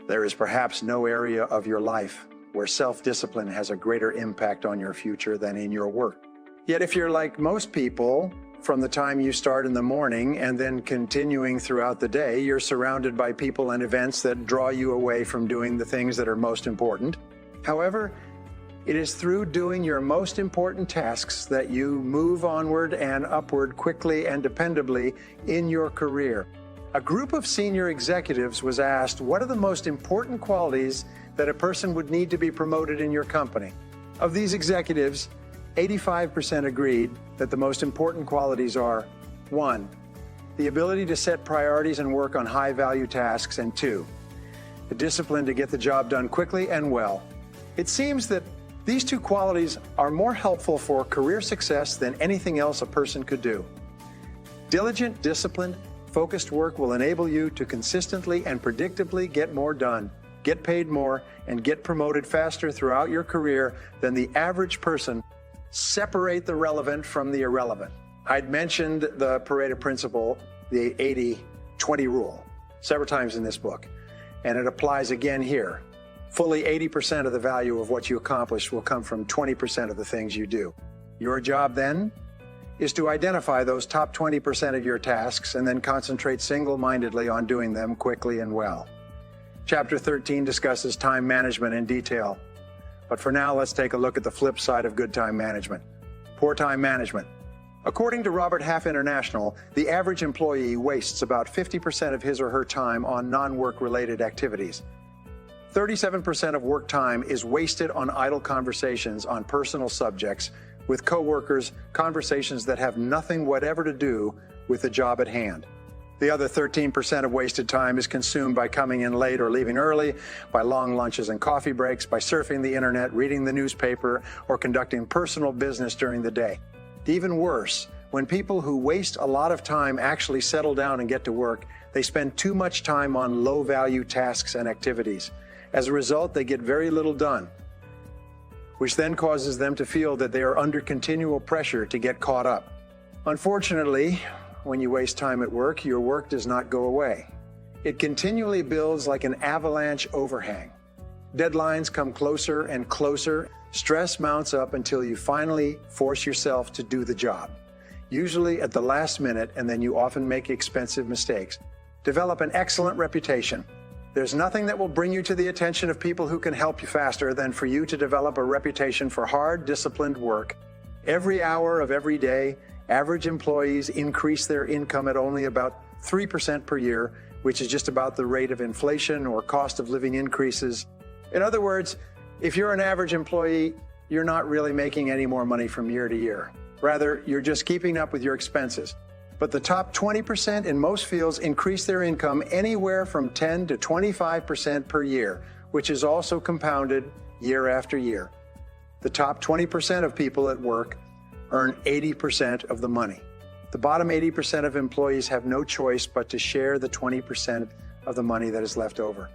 There is perhaps no area of your life where self-discipline has a greater impact on your future than in your work. Yet if you're like most people, from the time you start in the morning and then continuing throughout the day, you're surrounded by people and events that draw you away from doing the things that are most important. However, it is through doing your most important tasks that you move onward and upward quickly and dependably in your career. A group of senior executives was asked, what are the most important qualities that a person would need to be promoted in your company? Of these executives, 85% agreed that the most important qualities are: 1, the ability to set priorities and work on high-value tasks, and 2, the discipline to get the job done quickly and well. It seems that these two qualities are more helpful for career success than anything else a person could do. Diligent, disciplined, focused work will enable you to consistently and predictably get more done, get paid more, and get promoted faster throughout your career than the average person. Separate the relevant from the irrelevant. I'd mentioned the Pareto principle, the 80-20 rule, several times in this book, and it applies again here. Fully 80% of the value of what you accomplish will come from 20% of the things you do. Your job then is to identify those top 20% of your tasks and then concentrate single-mindedly on doing them quickly and well. Chapter 13 discusses time management in detail. But for now, let's take a look at the flip side of good time management: poor time management. According to Robert Half International, the average employee wastes about 50% of his or her time on non-work related activities. 37% of work time is wasted on idle conversations on personal subjects with coworkers, conversations that have nothing whatever to do with the job at hand. The other 13% of wasted time is consumed by coming in late or leaving early, by long lunches and coffee breaks, by surfing the internet, reading the newspaper, or conducting personal business during the day. Even worse, when people who waste a lot of time actually settle down and get to work, they spend too much time on low-value tasks and activities. As a result, they get very little done, which then causes them to feel that they are under continual pressure to get caught up. Unfortunately, when you waste time at work, your work does not go away. It continually builds like an avalanche overhang. Deadlines come closer and closer. Stress mounts up until you finally force yourself to do the job, usually at the last minute, and then you often make expensive mistakes. Develop an excellent reputation. There's nothing that will bring you to the attention of people who can help you faster than for you to develop a reputation for hard, disciplined work. Every hour of every day, average employees increase their income at only about 3% per year, which is just about the rate of inflation or cost of living increases. In other words, if you're an average employee, you're not really making any more money from year to year. Rather, you're just keeping up with your expenses. But the top 20% in most fields increase their income anywhere from 10 to 25% per year, which is also compounded year after year. The top 20% of people at work earn 80% of the money. The bottom 80% of employees have no choice but to share the 20% of the money that is left over.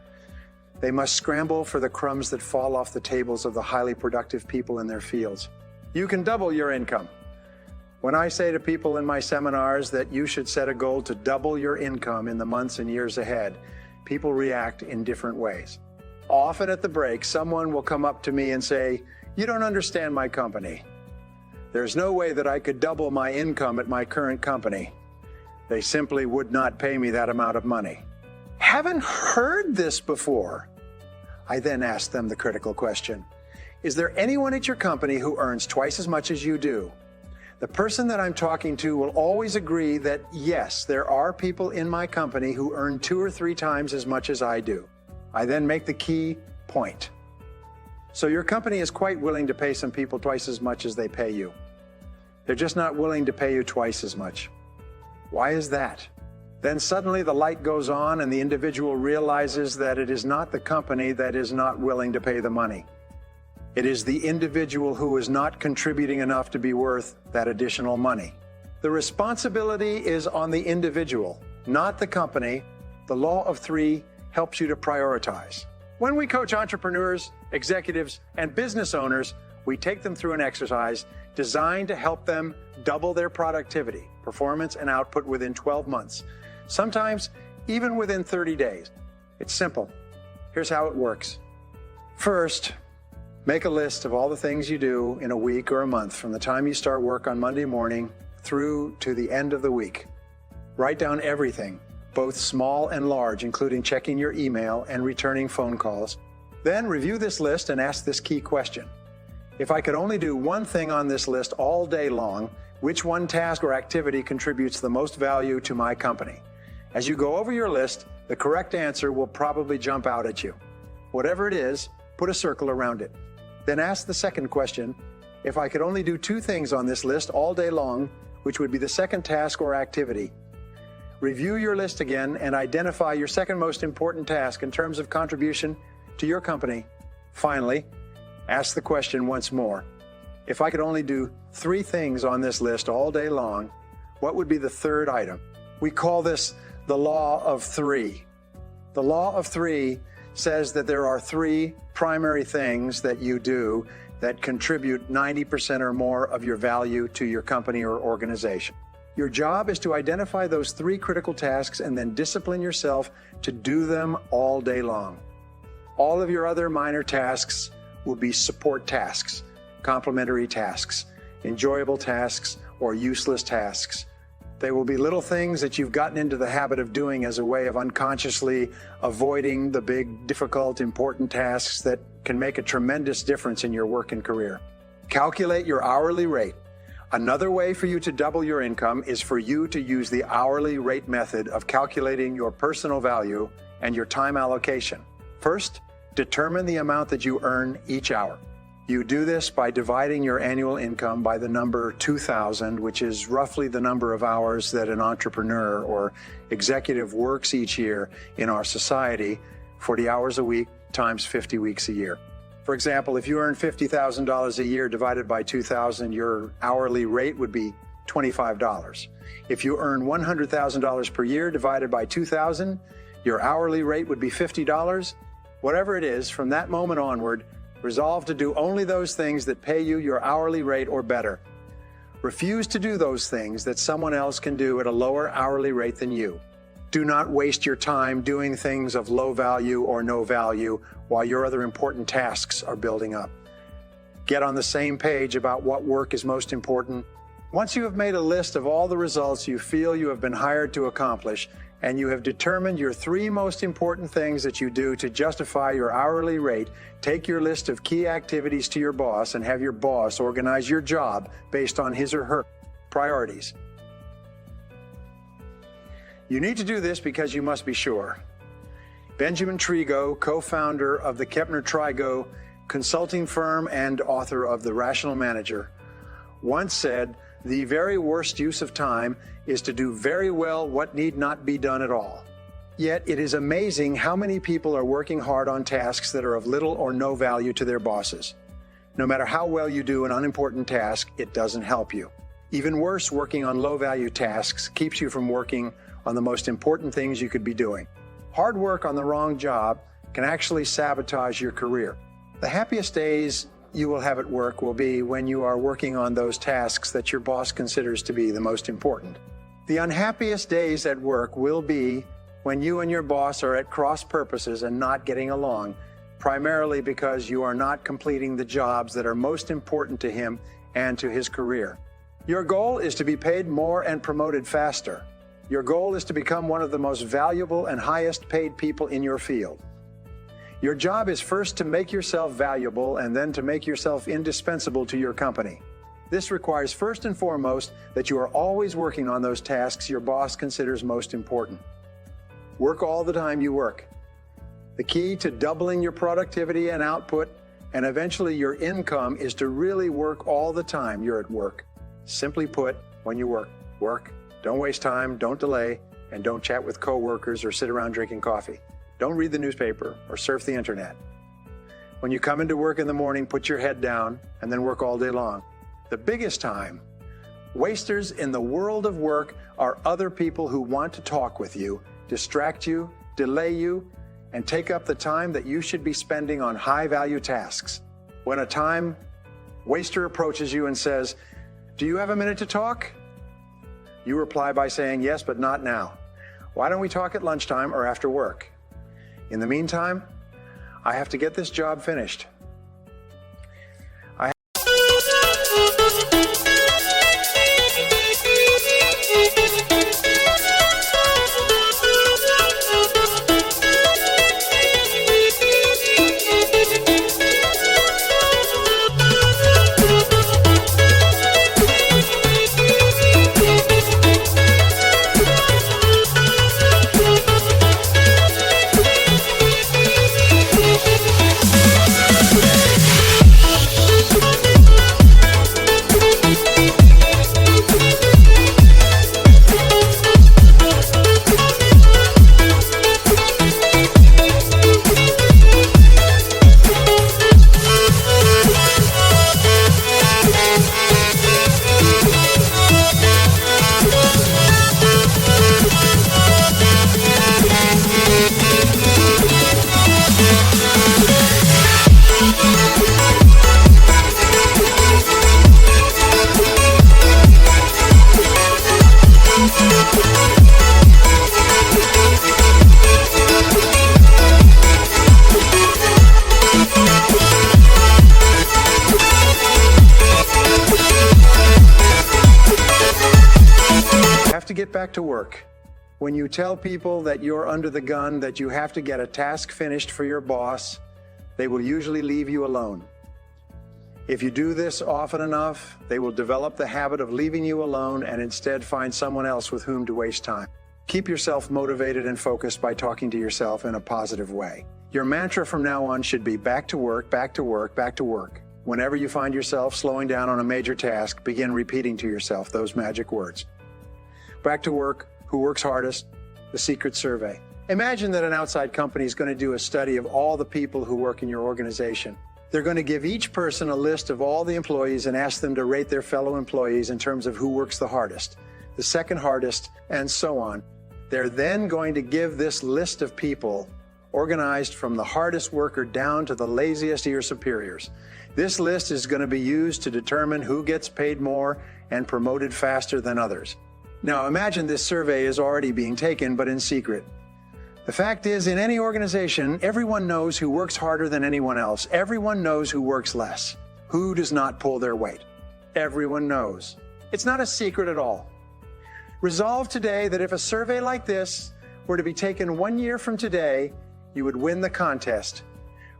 They must scramble for the crumbs that fall off the tables of the highly productive people in their fields. You can double your income. When I say to people in my seminars that you should set a goal to double your income in the months and years ahead, people react in different ways. Often at the break, someone will come up to me and say, "You don't understand my company. There's no way that I could double my income at my current company. They simply would not pay me that amount of money." Haven't heard this before. I then ask them the critical question: is there anyone at your company who earns twice as much as you do? The person that I'm talking to will always agree that yes, there are people in my company who earn 2 or 3 times as much as I do. I then make the key point. So your company is quite willing to pay some people twice as much as they pay you. They're just not willing to pay you twice as much. Why is that? Then suddenly the light goes on and the individual realizes that it is not the company that is not willing to pay the money. It is the individual who is not contributing enough to be worth that additional money. The responsibility is on the individual, not the company. The law of 3 helps you to prioritize. When we coach entrepreneurs, executives, and business owners, we take them through an exercise designed to help them double their productivity, performance, and output within 12 months, sometimes even within 30 days. It's simple. Here's how it works. First, make a list of all the things you do in a week or a month from the time you start work on Monday morning through to the end of the week. Write down everything, both small and large, including checking your email and returning phone calls. Then review this list and ask this key question. If I could only do one thing on this list all day long, which one task or activity contributes the most value to my company? As you go over your list, the correct answer will probably jump out at you. Whatever it is, put a circle around it. Then ask the second question, if I could only do two things on this list all day long, which would be the second task or activity? Review your list again and identify your second most important task in terms of contribution to your company. Finally, ask the question once more. If I could only do three things on this list all day long, what would be the third item? We call this the law of three. The law of three says that there are three primary things that you do that contribute 90% or more of your value to your company or organization. Your job is to identify those three critical tasks and then discipline yourself to do them all day long. All of your other minor tasks will be support tasks, complementary tasks, enjoyable tasks, or useless tasks. They will be little things that you've gotten into the habit of doing as a way of unconsciously avoiding the big, difficult, important tasks that can make a tremendous difference in your work and career. Calculate your hourly rate. Another way for you to double your income is for you to use the hourly rate method of calculating your personal value and your time allocation. First, determine the amount that you earn each hour. You do this by dividing your annual income by the number 2,000, which is roughly the number of hours that an entrepreneur or executive works each year in our society, 40 hours a week times 50 weeks a year. For example, if you earn $50,000 a year divided by 2,000, your hourly rate would be $25. If you earn $100,000 per year divided by 2,000, your hourly rate would be $50. Whatever it is, from that moment onward, resolve to do only those things that pay you your hourly rate or better. Refuse to do those things that someone else can do at a lower hourly rate than you. Do not waste your time doing things of low value or no value while your other important tasks are building up. Get on the same page about what work is most important. Once you have made a list of all the results you feel you have been hired to accomplish, and you have determined your three most important things that you do to justify your hourly rate, take your list of key activities to your boss and have your boss organize your job based on his or her priorities. You need to do this because you must be sure. Benjamin Trigo, co-founder of the Kepner-Trigo consulting firm and author of The Rational Manager, once said, "The very worst use of time is to do very well what need not be done at all." Yet it is amazing how many people are working hard on tasks that are of little or no value to their bosses. No matter how well you do an unimportant task, it doesn't help you. Even worse, working on low-value tasks keeps you from working on the most important things you could be doing. Hard work on the wrong job can actually sabotage your career. The happiest days you will have at work will be when you are working on those tasks that your boss considers to be the most important. The unhappiest days at work will be when you and your boss are at cross purposes and not getting along, primarily because you are not completing the jobs that are most important to him and to his career. Your goal is to be paid more and promoted faster. Your goal is to become one of the most valuable and highest paid people in your field. Your job is first to make yourself valuable and then to make yourself indispensable to your company. This requires first and foremost that you are always working on those tasks your boss considers most important. Work all the time you work. The key to doubling your productivity and output and eventually your income is to really work all the time you're at work. Simply put, when you work, work. Don't waste time, don't delay, and don't chat with coworkers or sit around drinking coffee. Don't read the newspaper or surf the internet. When you come into work in the morning, put your head down and then work all day long. The biggest time wasters in the world of work are other people who want to talk with you, distract you, delay you, and take up the time that you should be spending on high-value tasks. When a time waster approaches you and says, "Do you have a minute to talk?" you reply by saying, "Yes, but not now. Why don't we talk at lunchtime or after work?" In the meantime, I have to get this job finished. To get back to work. When you tell people that you're under the gun, that you have to get a task finished for your boss, they will usually leave you alone. If you do this often enough, they will develop the habit of leaving you alone and instead find someone else with whom to waste time. Keep yourself motivated and focused by talking to yourself in a positive way. Your mantra from now on should be back to work, back to work, back to work. Whenever you find yourself slowing down on a major task, begin repeating to yourself those magic words. Back to work, who works hardest, the secret survey. Imagine that an outside company is going to do a study of all the people who work in your organization. They're going to give each person a list of all the employees and ask them to rate their fellow employees in terms of who works the hardest, the second hardest, and so on. They're then going to give this list of people organized from the hardest worker down to the laziest to your superiors. This list is going to be used to determine who gets paid more and promoted faster than others. Now imagine this survey is already being taken, but in secret. The fact is, in any organization, everyone knows who works harder than anyone else. Everyone knows who works less, who does not pull their weight. Everyone knows. It's not a secret at all. Resolve today that if a survey like this were to be taken 1 year from today, you would win the contest.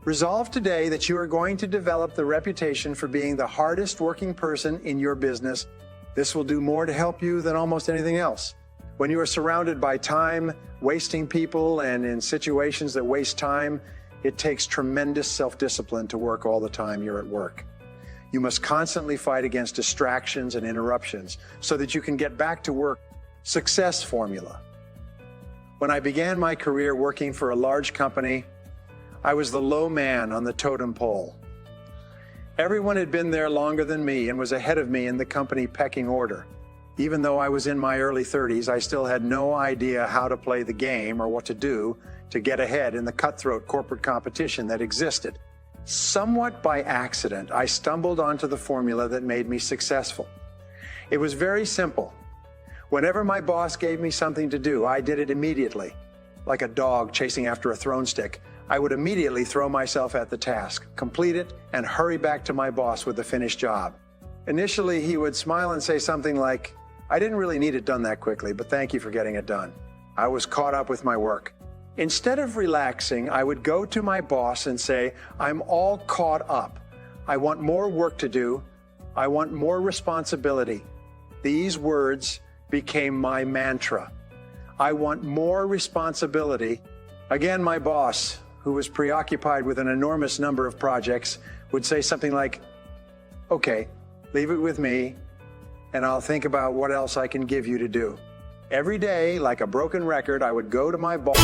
Resolve today that you are going to develop the reputation for being the hardest working person in your business. This will do more to help you than almost anything else. When you are surrounded by time-wasting people and in situations that waste time, it takes tremendous self-discipline to work all the time you're at work. You must constantly fight against distractions and interruptions so that you can get back to work. Success formula. When I began my career working for a large company, I was the low man on the totem pole. Everyone had been there longer than me and was ahead of me in the company pecking order. Even though I was in my early 30s, I still had no idea how to play the game or what to do to get ahead in the cutthroat corporate competition that existed. Somewhat by accident, I stumbled onto the formula that made me successful. It was very simple. Whenever my boss gave me something to do, I did it immediately. Like a dog chasing after a thrown stick, I would immediately throw myself at the task, complete it, and hurry back to my boss with the finished job. Initially, he would smile and say something like, "I didn't really need it done that quickly, but thank you for getting it done." I was caught up with my work. Instead of relaxing, I would go to my boss and say, "I'm all caught up. I want more work to do. I want more responsibility." These words became my mantra. I want more responsibility. Again, my boss, who was preoccupied with an enormous number of projects, would say something like, "Okay, leave it with me, and I'll think about what else I can give you to do." Every day, like a broken record, I would go to my boss.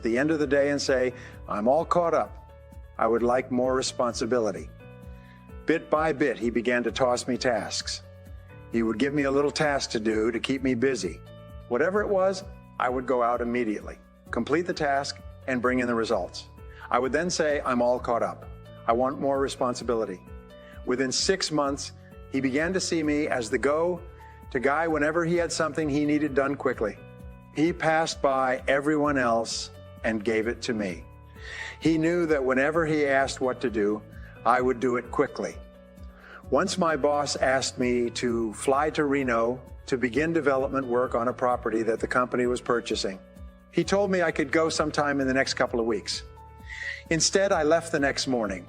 the end of the day and say, "I'm all caught up. I would like more responsibility." Bit by bit, he began to toss me tasks. He would give me a little task to do to keep me busy. Whatever it was, I would go out immediately, complete the task, and bring in the results. I would then say, "I'm all caught up. I want more responsibility." Within 6 months, he began to see me as the go-to guy whenever he had something he needed done quickly. He passed by everyone else and gave it to me. He knew that whenever he asked what to do, I would do it quickly. Once my boss asked me to fly to Reno to begin development work on a property that the company was purchasing. He told me I could go sometime in the next couple of weeks. Instead, I left the next morning.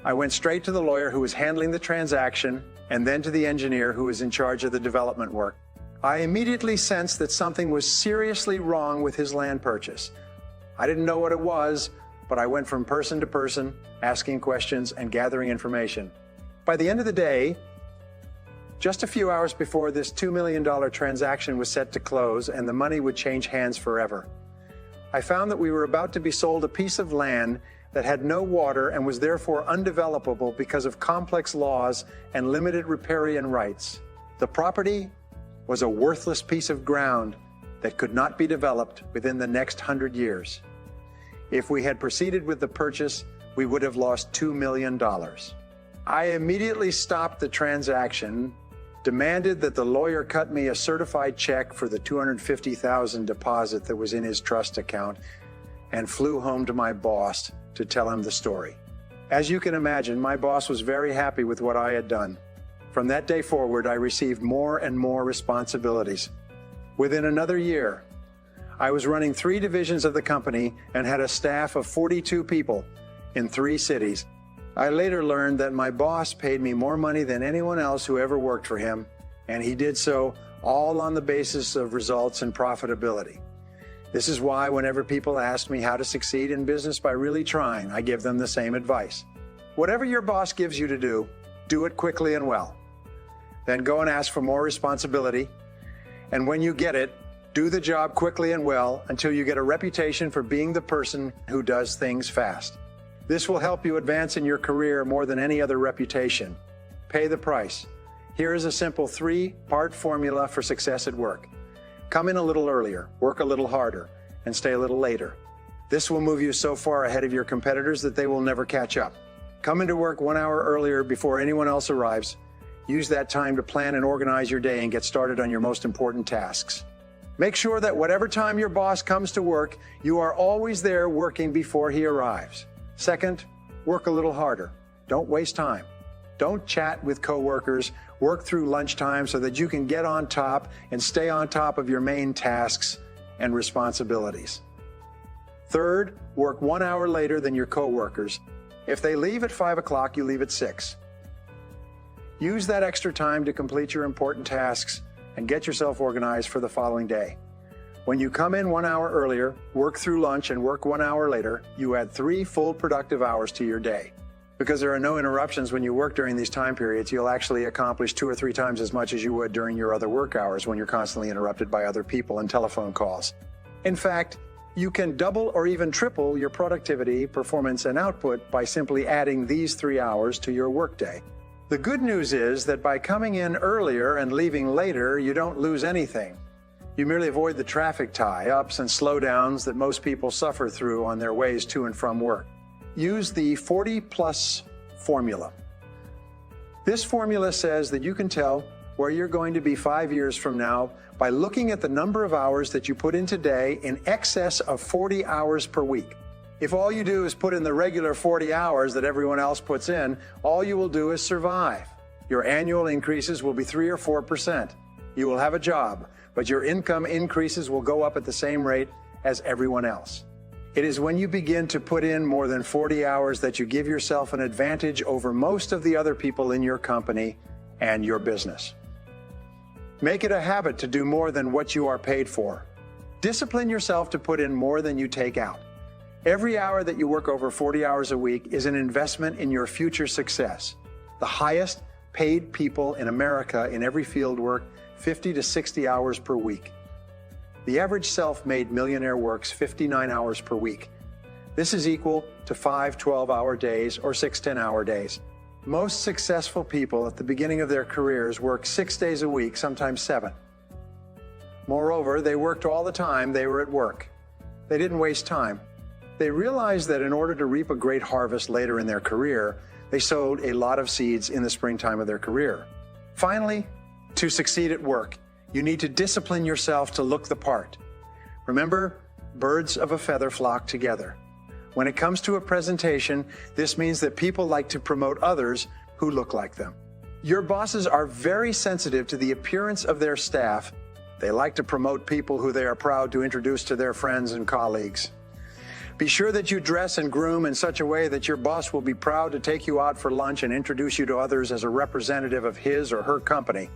I went straight to the lawyer who was handling the transaction and then to the engineer who was in charge of the development work. I immediately sensed that something was seriously wrong with his land purchase. I didn't know what it was, but I went from person to person, asking questions and gathering information. By the end of the day, just a few hours before this $2 million transaction was set to close and the money would change hands forever, I found that we were about to be sold a piece of land that had no water and was therefore undevelopable because of complex laws and limited riparian rights. The property was a worthless piece of ground that could not be developed within the next 100 years. If we had proceeded with the purchase, we would have lost $2 million. I immediately stopped the transaction, demanded that the lawyer cut me a certified check for the $250,000 deposit that was in his trust account, and flew home to my boss to tell him the story. As you can imagine, my boss was very happy with what I had done. From that day forward, I received more and more responsibilities. Within another year, I was running 3 divisions of the company and had a staff of 42 people in 3 cities. I later learned that my boss paid me more money than anyone else who ever worked for him, and he did so all on the basis of results and profitability. This is why whenever people ask me how to succeed in business by really trying, I give them the same advice. Whatever your boss gives you to do it quickly and well. Then go and ask for more responsibility, and when you get it, do the job quickly and well until you get a reputation for being the person who does things fast. This will help you advance in your career more than any other reputation. Pay the price. Here is a simple 3-part formula for success at work. Come in a little earlier, work a little harder, and stay a little later. This will move you so far ahead of your competitors that they will never catch up. Come into work 1 hour earlier before anyone else arrives. Use that time to plan and organize your day and get started on your most important tasks. Make sure that whatever time your boss comes to work, you are always there working before he arrives. Second, work a little harder. Don't waste time. Don't chat with coworkers. Work through lunchtime so that you can get on top and stay on top of your main tasks and responsibilities. Third, work 1 hour later than your coworkers. If they leave at 5 o'clock, you leave at 6. Use that extra time to complete your important tasks and get yourself organized for the following day. When you come in 1 hour earlier, work through lunch, and work 1 hour later, you add 3 full productive hours to your day. Because there are no interruptions when you work during these time periods, you'll actually accomplish 2 or 3 times as much as you would during your other work hours when you're constantly interrupted by other people and telephone calls. In fact, you can double or even triple your productivity, performance, and output by simply adding these 3 hours to your workday. The good news is that by coming in earlier and leaving later, you don't lose anything. You merely avoid the traffic tie-ups and slowdowns that most people suffer through on their ways to and from work. Use the 40+ formula. This formula says that you can tell where you're going to be 5 years from now by looking at the number of hours that you put in today in excess of 40 hours per week. If all you do is put in the regular 40 hours that everyone else puts in, all you will do is survive. Your annual increases will be 3 or 4%. You will have a job, but your income increases will go up at the same rate as everyone else. It is when you begin to put in more than 40 hours that you give yourself an advantage over most of the other people in your company and your business. Make it a habit to do more than what you are paid for. Discipline yourself to put in more than you take out. Every hour that you work over 40 hours a week is an investment in your future success. The highest paid people in America in every field work 50 to 60 hours per week. The average self-made millionaire works 59 hours per week. This is equal to 5 12-hour days or 6 10-hour days. Most successful people at the beginning of their careers work 6 days a week, sometimes 7. Moreover, they worked all the time they were at work. They didn't waste time. They realized that in order to reap a great harvest later in their career, they sowed a lot of seeds in the springtime of their career. Finally, to succeed at work, you need to discipline yourself to look the part. Remember, birds of a feather flock together. When it comes to a presentation, this means that people like to promote others who look like them. Your bosses are very sensitive to the appearance of their staff. They like to promote people who they are proud to introduce to their friends and colleagues. Be sure that you dress and groom in such a way that your boss will be proud to take you out for lunch and introduce you to others as a representative of his or her company.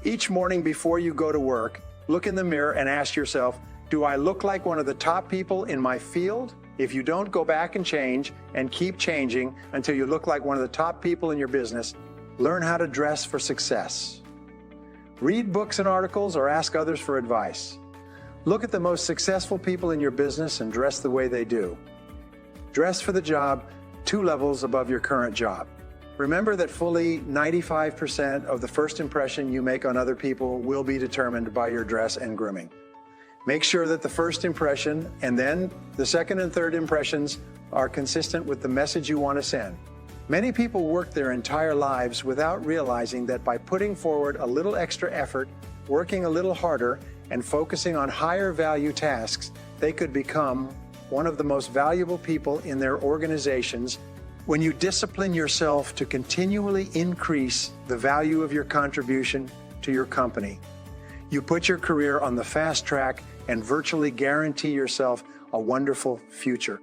Each morning before you go to work, look in the mirror and ask yourself, do I look like one of the top people in my field? If you don't, go back and change and keep changing until you look like one of the top people in your business. Learn how to dress for success. Read books and articles or ask others for advice. Look at the most successful people in your business and dress the way they do. Dress for the job 2 levels above your current job. Remember that fully 95% of the first impression you make on other people will be determined by your dress and grooming. Make sure that the first impression and then the second and third impressions are consistent with the message you want to send. Many people work their entire lives without realizing that by putting forward a little extra effort, working a little harder, and focusing on higher value tasks, they could become one of the most valuable people in their organizations. When you discipline yourself to continually increase the value of your contribution to your company, you put your career on the fast track and virtually guarantee yourself a wonderful future.